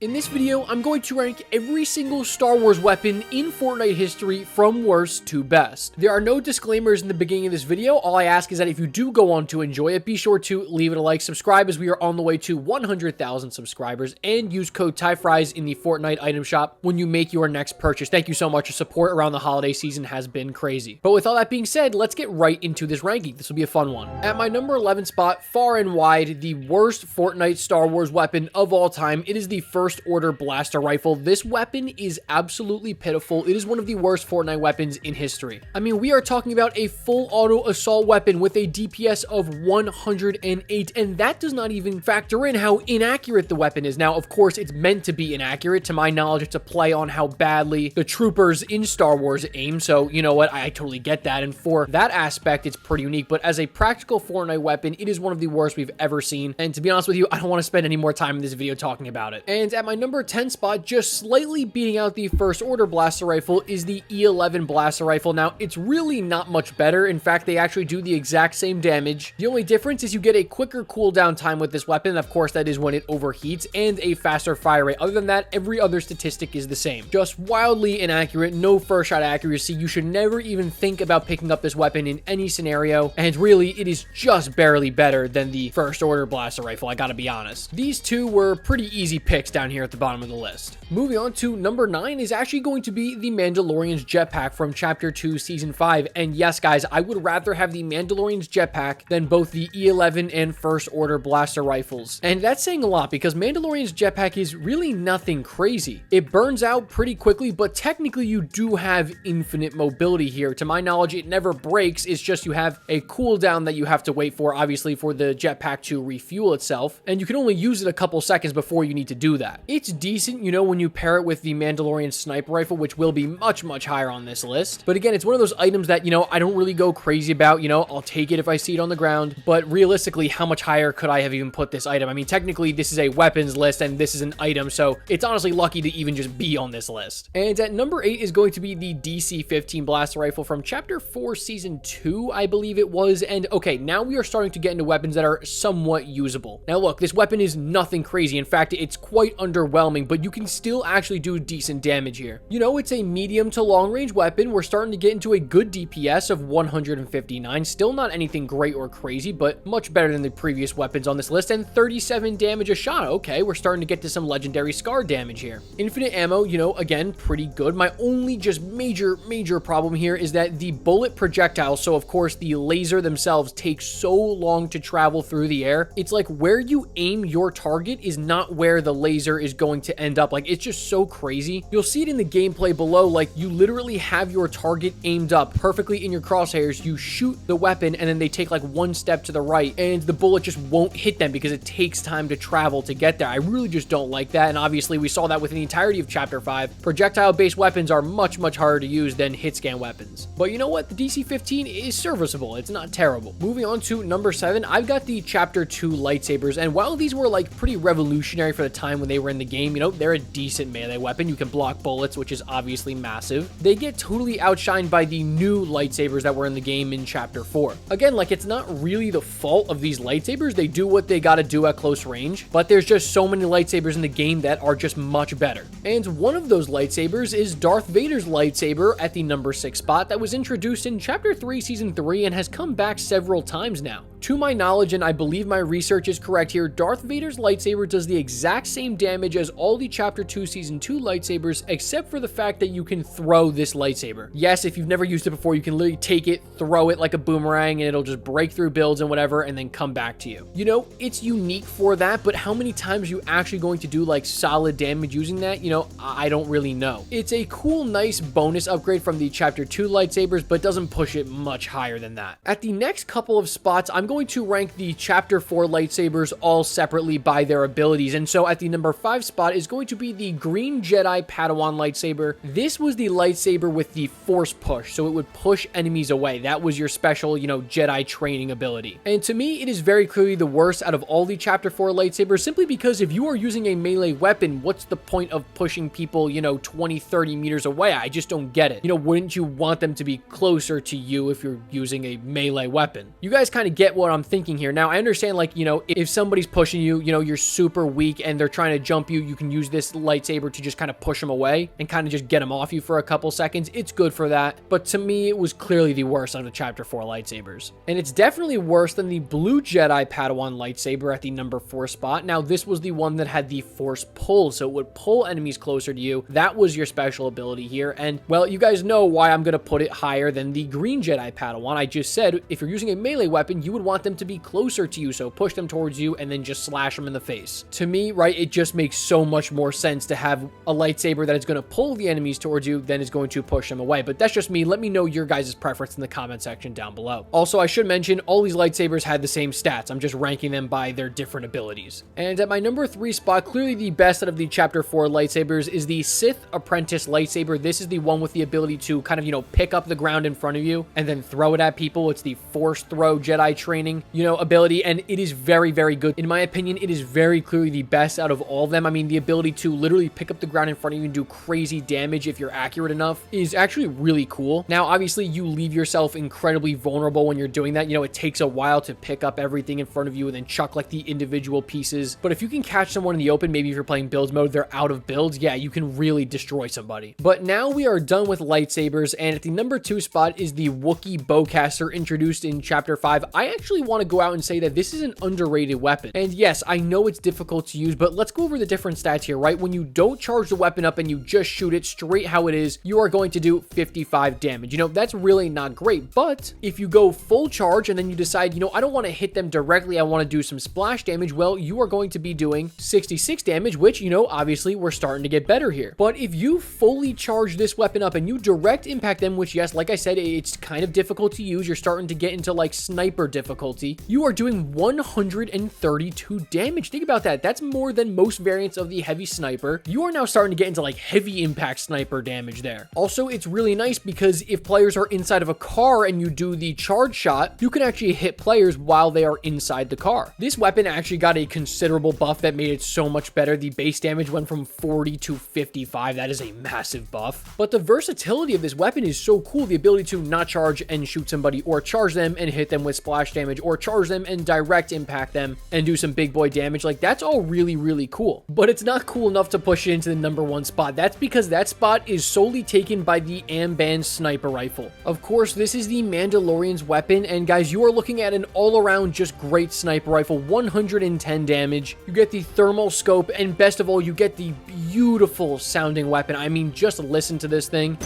In this video, I'm going to rank every single Star Wars weapon in Fortnite history from worst to best. There are no disclaimers in the beginning of this video. All I ask is that if you do go on to enjoy it, be sure to leave it a like, subscribe as we are on the way to 100,000 subscribers, and use code TYFRYZ in the Fortnite item shop when you make your next purchase. Thank you so much. Your support around the holiday season has been crazy. But with all that being said, let's get right into this ranking. This will be a fun one. At my number 11 spot, far and wide, the worst Fortnite Star Wars weapon of all time. It is the First Order blaster rifle. This weapon is absolutely pitiful. It is one of the worst Fortnite weapons in history. I mean, we are talking about a full auto assault weapon with a DPS of 108, and that does not even factor in how inaccurate the weapon is. Now, of course, it's meant to be inaccurate. To my knowledge, it's a play on how badly the troopers in Star Wars aim, so you know what? I totally get that, and for that aspect, it's pretty unique, but as a practical Fortnite weapon, it is one of the worst we've ever seen, and to be honest with you, I don't want to spend any more time in this video talking about it. And at my number 10 spot, just slightly beating out the First Order blaster rifle, is the E11 blaster rifle. Now, it's really not much better. In fact, they actually do the exact same damage. The only difference is you get a quicker cooldown time with this weapon, and of course, that is when it overheats, and a faster fire rate. Other than that, every other statistic is the same. Just wildly inaccurate, no first shot accuracy. You should never even think about picking up this weapon in any scenario, and really, it is just barely better than the First Order blaster rifle, I gotta be honest. These two were pretty easy picks down here at the bottom of the list. Moving on to number 9 is actually going to be the Mandalorian's jetpack from Chapter 2, Season 5. And yes, guys, I would rather have the Mandalorian's jetpack than both the E11 and First Order blaster rifles. And that's saying a lot because Mandalorian's jetpack is really nothing crazy. It burns out pretty quickly, but technically you do have infinite mobility here. To my knowledge, it never breaks. It's just you have a cooldown that you have to wait for, obviously, for the jetpack to refuel itself. And you can only use it a couple seconds before you need to do that. It's decent, you know, when you pair it with the Mandalorian sniper rifle, which will be much higher on this list. But again, it's one of those items that, you know, I don't really go crazy about. You know, I'll take it if I see it on the ground. But realistically, how much higher could I have even put this item? I mean, technically, this is a weapons list and this is an item, so it's honestly lucky to even just be on this list. And at number 8 is going to be the DC-15 blaster rifle from Chapter 4, Season 2, I believe it was. And okay, now we are starting to get into weapons that are somewhat usable. Now look, this weapon is nothing crazy. In fact, it's quite underwhelming, but you can still actually do decent damage here. You know, it's a medium to long range weapon. We're starting to get into a good DPS of 159. Still not anything great or crazy, but much better than the previous weapons on this list. And 37 damage a shot. Okay, we're starting to get to some legendary scar damage here. Infinite ammo, you know, again, pretty good. My only just major problem here is that the bullet projectiles, so of course the laser themselves, take so long to travel through the air. It's like where you aim your target is not where the laser is going to end up. Like, it's just so crazy. You'll see it in the gameplay below. Like, you literally have your target aimed up perfectly in your crosshairs. You shoot the weapon and then they take like one step to the right and the bullet just won't hit them because it takes time to travel to get there. I really just don't like that. And obviously we saw that with the entirety of Chapter 5. Projectile based weapons are much harder to use than hit scan weapons. But you know what? The DC-15 is serviceable. It's not terrible. Moving on to number 7, I've got the Chapter 2 lightsabers. And while these were like pretty revolutionary for the time when they were in the game, you know, they're a decent melee weapon. You can block bullets, which is obviously massive. They get totally outshined by the new lightsabers that were in the game in Chapter 4. Again, like, it's not really the fault of these lightsabers. They do what they gotta do at close range, but there's just so many lightsabers in the game that are just much better. And one of those lightsabers is Darth Vader's lightsaber at the number 6 spot that was introduced in Chapter 3, Season 3 and has come back several times now. To my knowledge, and I believe my research is correct here, Darth Vader's lightsaber does the exact same damage as all the Chapter 2 Season 2 lightsabers, except for the fact that you can throw this lightsaber. Yes, if you've never used it before, you can literally take it, throw it like a boomerang, and it'll just break through builds and whatever, and then come back to you. You know, it's unique for that, but how many times are you actually going to do like solid damage using that? You know, I don't really know. It's a cool, nice bonus upgrade from the Chapter 2 lightsabers, but doesn't push it much higher than that. At the next couple of spots, I'm going to rank the Chapter 4 lightsabers all separately by their abilities. And so at the number 5 spot is going to be the Green Jedi Padawan lightsaber. This was the lightsaber with the force push, so it would push enemies away. That was your special, you know, Jedi training ability. And to me, it is very clearly the worst out of all the Chapter 4 lightsabers, simply because if you are using a melee weapon, what's the point of pushing people, you know, 20-30 meters away? I just don't get it. You know, wouldn't you want them to be closer to you if you're using a melee weapon? You guys kind of get what I'm thinking here. Now, I understand, like, you know, if somebody's pushing you, you know, you're super weak and they're trying to jump you, you can use this lightsaber to just kind of push them away and kind of just get them off you for a couple seconds. It's good for that. But to me, it was clearly the worst out of the Chapter 4 lightsabers. And it's definitely worse than the blue Jedi Padawan lightsaber at the number 4 spot. Now, this was the one that had the force pull, so it would pull enemies closer to you. That was your special ability here. And, well, you guys know why I'm going to put it higher than the green Jedi Padawan. I just said, if you're using a melee weapon, you would want them to be closer to you, so push them towards you and then just slash them in the face. To me, right, it just makes so much more sense to have a lightsaber that is going to pull the enemies towards you than is going to push them away. But that's just me. Let me know your guys' preference in the comment section down below. Also, I should mention, all these lightsabers had the same stats. I'm just ranking them by their different abilities. And at my number 3 spot, clearly the best out of the Chapter 4 lightsabers is the Sith Apprentice lightsaber. This is the one with the ability to kind of, you know, pick up the ground in front of you and then throw it at people. It's the Force Throw Jedi training, you know, ability, and it is very, very good. In my opinion, it is very clearly the best out of all of them. I mean, the ability to literally pick up the ground in front of you and do crazy damage if you're accurate enough is actually really cool. Now, obviously, you leave yourself incredibly vulnerable when you're doing that. You know, it takes a while to pick up everything in front of you and then chuck like the individual pieces. But if you can catch someone in the open, maybe if you're playing builds mode, they're out of builds, yeah, you can really destroy somebody. But now we are done with lightsabers, and at the number 2 spot is the Wookiee Bowcaster introduced in Chapter 5. I actually want to go out and say that this is an underrated weapon. And yes, I know it's difficult to use, but let's go over the different stats here, right? When you don't charge the weapon up and you just shoot it straight how it is, you are going to do 55 damage. You know, that's really not great, but if you go full charge and then you decide, you know, I don't want to hit them directly, I want to do some splash damage, well, you are going to be doing 66 damage, which, you know, obviously we're starting to get better here. But if you fully charge this weapon up and you direct impact them, which, yes, like I said, it's kind of difficult to use, you're starting to get into like sniper difficulty, you are doing 132 damage. Think about that. That's more than most variants of the heavy sniper. You are now starting to get into like heavy impact sniper damage there. Also, it's really nice because if players are inside of a car and you do the charge shot, you can actually hit players while they are inside the car. This weapon actually got a considerable buff that made it so much better. The base damage went from 40 to 55. That is a massive buff. But the versatility of this weapon is so cool. The ability to not charge and shoot somebody, or charge them and hit them with splash damage, or charge them and direct impact them and do some big boy damage. Like, that's all really, really cool. But it's not cool enough to push it into the number 1 spot. That's because that spot is solely taken by the Amban sniper rifle. Of course, this is the Mandalorian's weapon, and guys, you are looking at an all-around just great sniper rifle. 110 damage. You get the thermal scope, and best of all, you get the beautiful sounding weapon. I mean, just listen to this thing.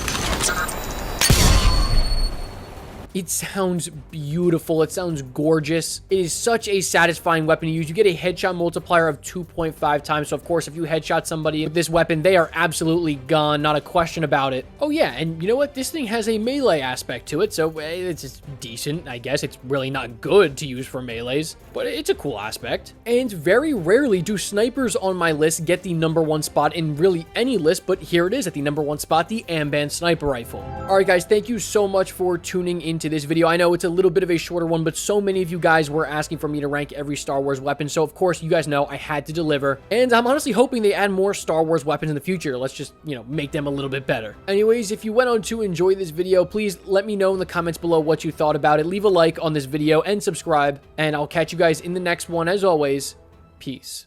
It sounds beautiful. It sounds gorgeous. It is such a satisfying weapon to use. You get a headshot multiplier of 2.5 times. So, of course, if you headshot somebody with this weapon, they are absolutely gone. Not a question about it. Oh, yeah. And you know what? This thing has a melee aspect to it. So, it's just decent, I guess. It's really not good to use for melees, but it's a cool aspect. And very rarely do snipers on my list get the number 1 spot in really any list, but here it is at the number 1 spot, the Amban sniper rifle. All right, guys, thank you so much for tuning into this video. I know it's a little bit of a shorter one, but so many of you guys were asking for me to rank every Star Wars weapon, so of course you guys know I had to deliver, and I'm honestly hoping they add more Star Wars weapons in the future. Let's just, you know, make them a little bit better. Anyways, if you went on to enjoy this video, please let me know in the comments below what you thought about it. Leave a like on this video and subscribe, and I'll catch you guys in the next one. As always, peace.